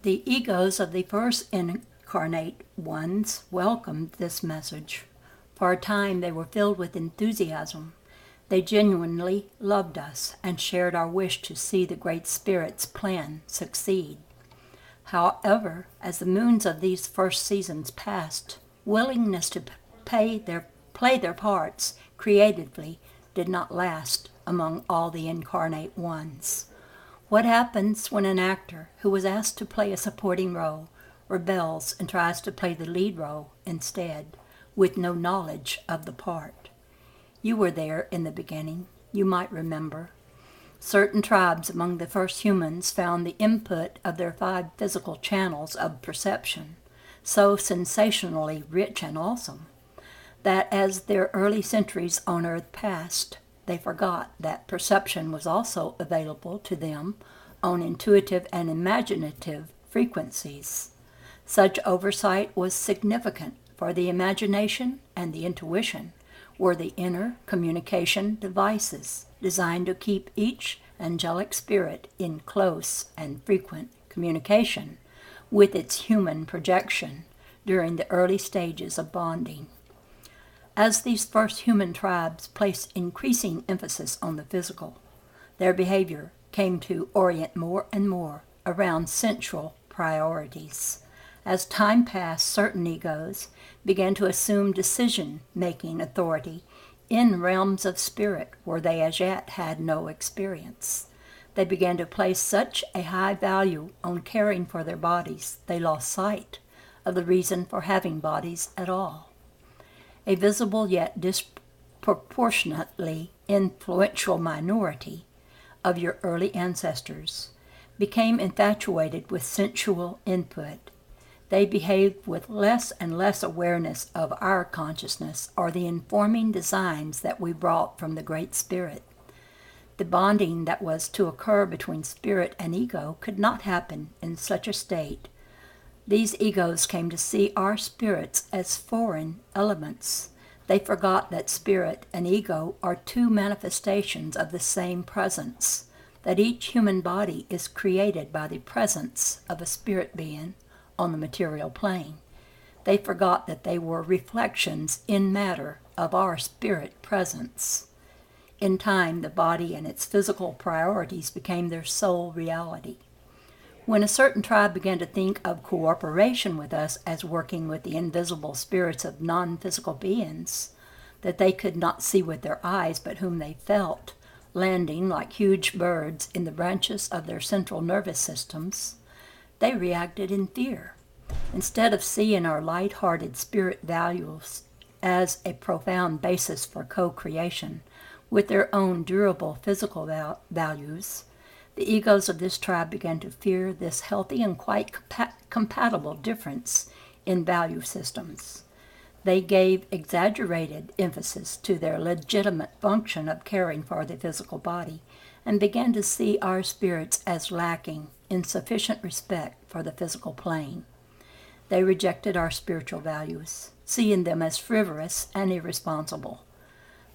The egos of the first incarnate ones welcomed this message. For a time they were filled with enthusiasm. They genuinely loved us and shared our wish to see the Great Spirit's plan succeed. However, as the moons of these first seasons passed, willingness to play their parts creatively did not last among all the incarnate ones. What happens when an actor who was asked to play a supporting role rebels and tries to play the lead role instead, with no knowledge of the part? You were there in the beginning, you might remember. Certain tribes among the first humans found the input of their 5 physical channels of perception so sensationally rich and awesome that as their early centuries on Earth passed, they forgot that perception was also available to them on intuitive and imaginative frequencies. Such oversight was significant, for the imagination and the intuition were the inner communication devices designed to keep each angelic spirit in close and frequent communication with its human projection during the early stages of bonding. As these first human tribes placed increasing emphasis on the physical, their behavior came to orient more and more around sensual priorities. As time passed, certain egos began to assume decision-making authority in realms of spirit where they as yet had no experience. They began to place such a high value on caring for their bodies, they lost sight of the reason for having bodies at all. A visible yet disproportionately influential minority of your early ancestors became infatuated with sensual input. They behaved with less and less awareness of our consciousness or the informing designs that we brought from the Great Spirit. The bonding that was to occur between spirit and ego could not happen in such a state. These egos came to see our spirits as foreign elements. They forgot that spirit and ego are 2 manifestations of the same presence, that each human body is created by the presence of a spirit being on the material plane. They forgot that they were reflections in matter of our spirit presence. In time, the body and its physical priorities became their sole reality. When a certain tribe began to think of cooperation with us as working with the invisible spirits of non-physical beings that they could not see with their eyes but whom they felt, landing like huge birds in the branches of their central nervous systems, they reacted in fear. Instead of seeing our light-hearted spirit values as a profound basis for co-creation with their own durable physical values, the egos of this tribe began to fear this healthy and quite compatible difference in value systems. They gave exaggerated emphasis to their legitimate function of caring for the physical body and began to see our spirits as lacking in sufficient respect for the physical plane. They rejected our spiritual values, seeing them as frivolous and irresponsible.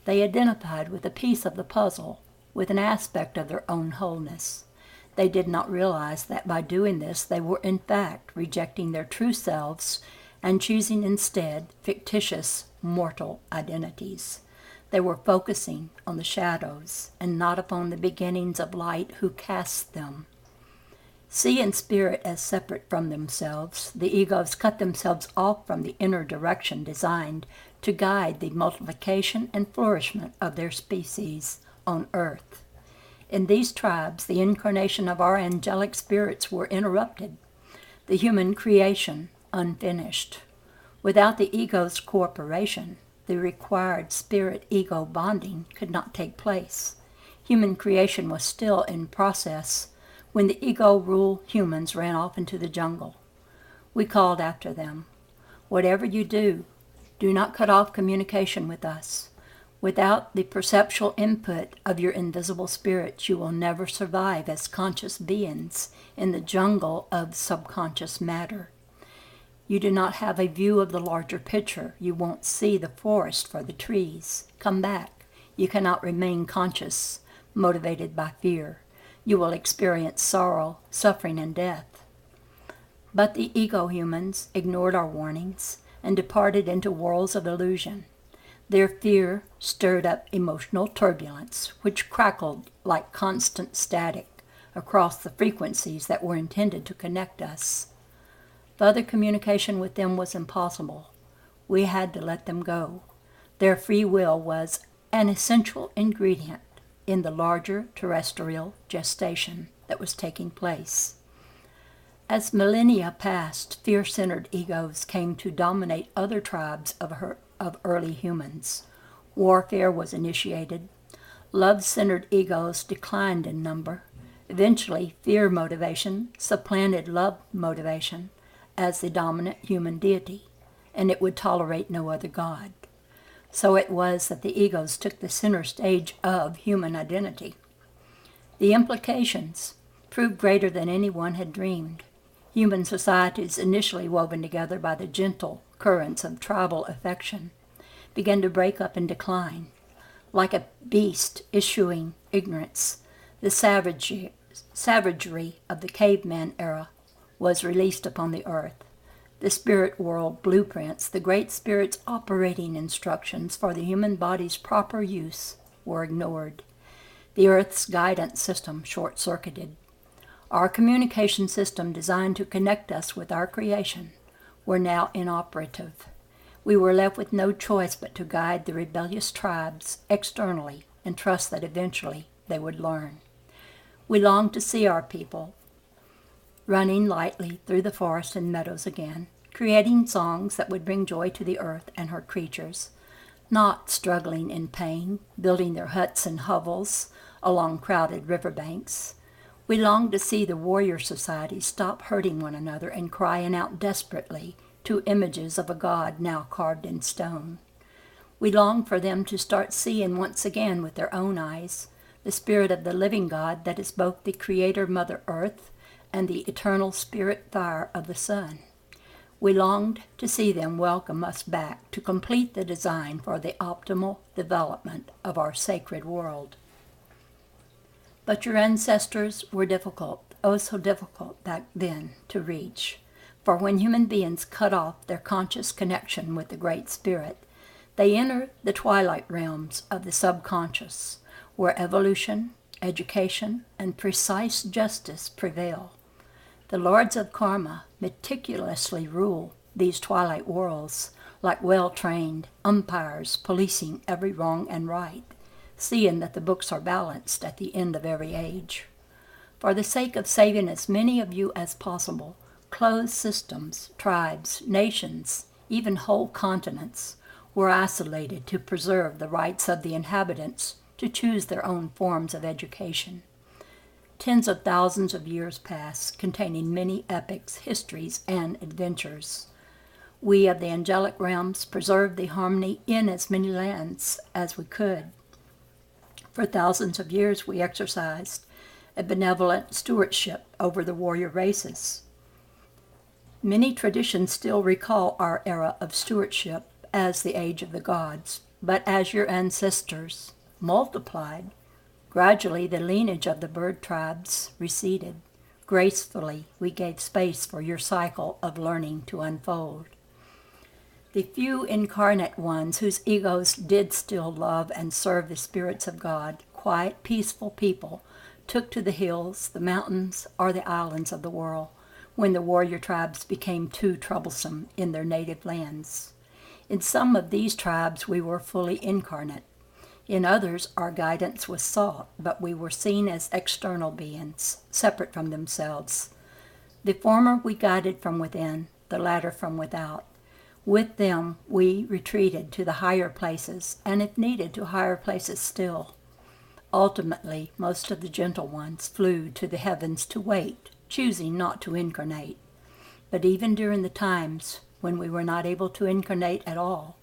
They identified with a piece of the puzzle, with an aspect of their own wholeness. They did not realize that by doing this they were in fact rejecting their true selves and choosing instead fictitious mortal identities. They were focusing on the shadows and not upon the beginnings of light who casts them. Seeing spirit as separate from themselves, the egos cut themselves off from the inner direction designed to guide the multiplication and flourishment of their species on earth. In these tribes, the incarnation of our angelic spirits were interrupted, the human creation unfinished. Without the ego's cooperation, the required spirit-ego bonding could not take place. Human creation was still in process when the ego-ruled humans ran off into the jungle. We called after them, "Whatever you do, do not cut off communication with us. Without the perceptual input of your invisible spirits, you will never survive as conscious beings in the jungle of subconscious matter. You do not have a view of the larger picture. You won't see the forest for the trees. Come back. You cannot remain conscious, motivated by fear. You will experience sorrow, suffering, and death." But the ego-humans ignored our warnings and departed into worlds of illusion. Their fear stirred up emotional turbulence, which crackled like constant static across the frequencies that were intended to connect us. Further communication with them was impossible. We had to let them go. Their free will was an essential ingredient in the larger terrestrial gestation that was taking place. As millennia passed, fear-centered egos came to dominate other tribes of early humans. Warfare was initiated. Love-centered egos declined in number. Eventually, fear motivation supplanted love motivation as the dominant human deity, and it would tolerate no other god. So it was that the egos took the center stage of human identity. The implications proved greater than anyone had dreamed. Human societies, initially woven together by the gentle currents of tribal affection, began to break up and decline. Like a beast issuing ignorance, the savagery of the caveman era was released upon the earth. The spirit world blueprints, the great spirit's operating instructions for the human body's proper use, were ignored. The earth's guidance system short-circuited. Our communication system designed to connect us with our creation were now inoperative. We were left with no choice but to guide the rebellious tribes externally and trust that eventually they would learn. We longed to see our people running lightly through the forests and meadows again, creating songs that would bring joy to the earth and her creatures, not struggling in pain, building their huts and hovels along crowded riverbanks. We longed to see the warrior societies stop hurting one another and crying out desperately to images of a god now carved in stone. We longed for them to start seeing once again with their own eyes the spirit of the living God that is both the creator Mother Earth and the eternal spirit fire of the sun. We longed to see them welcome us back to complete the design for the optimal development of our sacred world. But your ancestors were difficult, oh so difficult back then to reach. For when human beings cut off their conscious connection with the Great Spirit, they enter the twilight realms of the subconscious, where evolution, education, and precise justice prevail. The lords of karma meticulously rule these twilight worlds like well-trained umpires policing every wrong and right, seeing that the books are balanced at the end of every age. For the sake of saving as many of you as possible, closed systems, tribes, nations, even whole continents were isolated to preserve the rights of the inhabitants to choose their own forms of education. Tens of thousands of years passed, containing many epics, histories, and adventures. We of the angelic realms preserved the harmony in as many lands as we could. For thousands of years we exercised a benevolent stewardship over the warrior races. Many traditions still recall our era of stewardship as the age of the gods, but as your ancestors multiplied, gradually the lineage of the bird tribes receded. Gracefully we gave space for your cycle of learning to unfold. The few incarnate ones whose egos did still love and serve the spirits of God, quiet, peaceful people, took to the hills, the mountains, or the islands of the world when the warrior tribes became too troublesome in their native lands. In some of these tribes we were fully incarnate. In others our guidance was sought, but we were seen as external beings, separate from themselves. The former we guided from within, the latter from without. With them we retreated to the higher places, and if needed to higher places still. Ultimately, most of the gentle ones flew to the heavens to wait, choosing not to incarnate. But even during the times when we were not able to incarnate at all,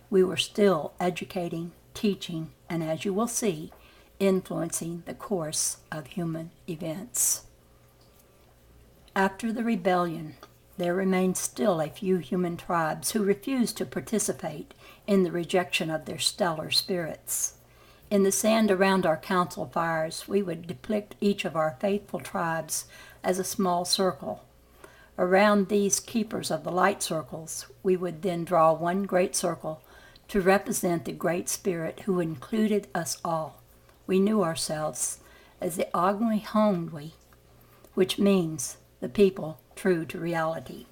we were still educating, teaching, and as you will see, influencing the course of human events. After the rebellion, there remained still a few human tribes who refused to participate in the rejection of their stellar spirits. In the sand around our council fires, we would depict each of our faithful tribes as a small circle. Around these keepers of the light circles, we would then draw one great circle to represent the Great Spirit who included us all. We knew ourselves as the Agni Hongwi, which means the people true to reality.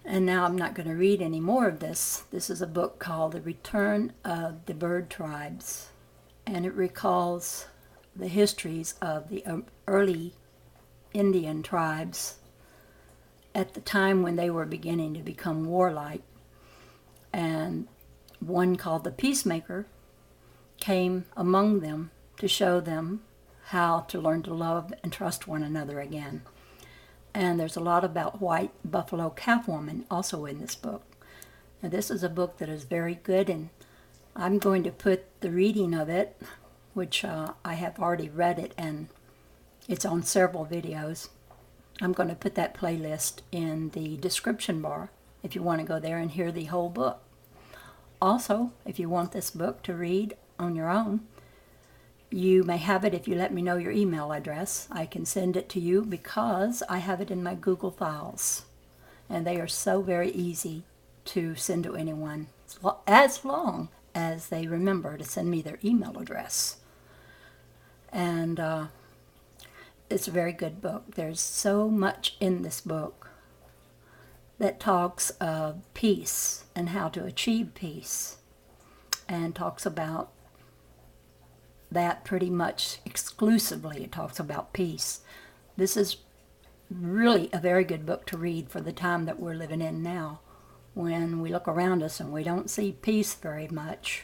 And now I'm not going to read any more of this. This is a book called The Return of the Bird Tribes, and it recalls the histories of the early Indian tribes at the time when they were beginning to become warlike. And one called the Peacemaker came among them to show them how to learn to love and trust one another again. And there's a lot about white buffalo calf woman also in this book. Now this is a book that is very good, and I'm going to put the reading of it, which I have already read it, and it's on several videos. I'm going to put that playlist in the description bar if you want to go there and hear the whole book. Also, if you want this book to read on your own, you may have it if you let me know your email address. I can send it to you because I have it in my Google Files. And they are so very easy to send to anyone, as long as they remember to send me their email address. And it's a very good book. There's so much in this book that talks of peace and how to achieve peace, and talks about that pretty much exclusively. It talks about peace. This is really a very good book to read for the time that we're living in now, when we look around us and we don't see peace very much.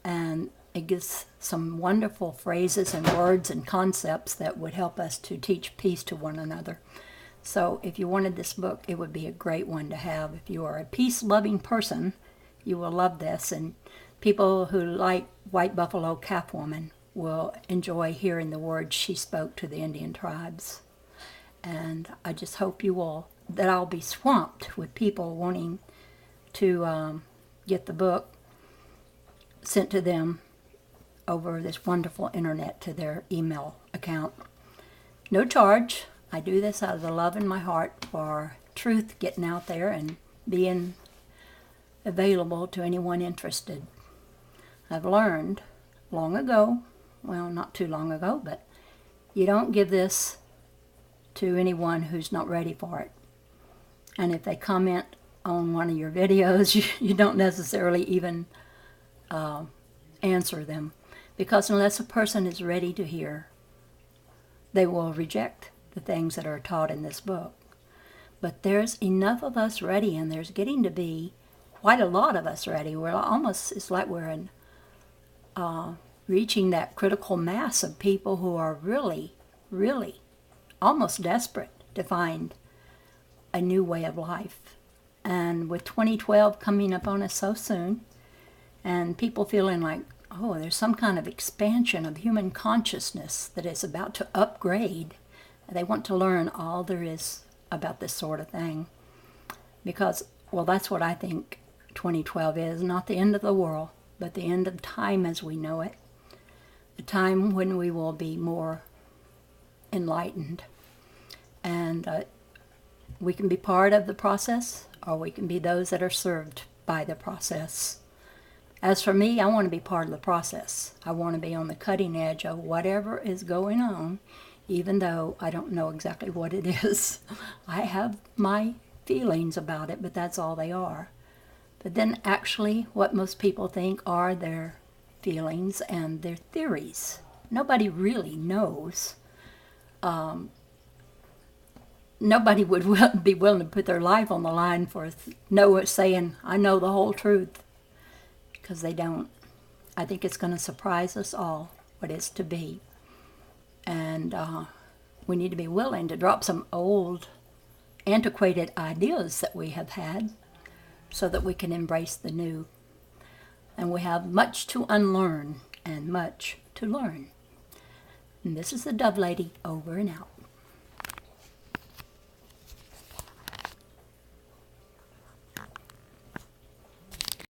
And it gives some wonderful phrases and words and concepts that would help us to teach peace to one another. So if you wanted this book, it would be a great one to have. If you are a peace-loving person, you will love this. And people who like White Buffalo Calf Woman will enjoy hearing the words she spoke to the Indian tribes. And I just hope that I'll be swamped with people wanting to get the book sent to them over this wonderful internet to their email account. No charge. I do this out of the love in my heart for truth getting out there and being available to anyone interested. I've learned long ago, well, not too long ago, but you don't give this to anyone who's not ready for it. And if they comment on one of your videos, you don't necessarily even answer them, because unless a person is ready to hear, they will reject the things that are taught in this book. But there's enough of us ready, and there's getting to be quite a lot of us ready. We're almost, it's like we're in reaching that critical mass of people who are really, really almost desperate to find a new way of life. And with 2012 coming up on us so soon, and people feeling like, oh, there's some kind of expansion of human consciousness that is about to upgrade, they want to learn all there is about this sort of thing. Because, well, that's what I think 2012 is. Not the end of the world, but the end of time as we know it. A time when we will be more enlightened. And we can be part of the process, or we can be those that are served by the process. As for me, I want to be part of the process. I want to be on the cutting edge of whatever is going on, even though I don't know exactly what it is. I have my feelings about it, but that's all they are. But then actually what most people think are their feelings and their theories. Nobody really knows. Nobody would be willing to put their life on the line for saying, I know the whole truth. Because they don't. I think it's going to surprise us all what it's to be. And we need to be willing to drop some old, antiquated ideas that we have had so that we can embrace the new. And we have much to unlearn and much to learn. And this is the Dove Lady, over and out.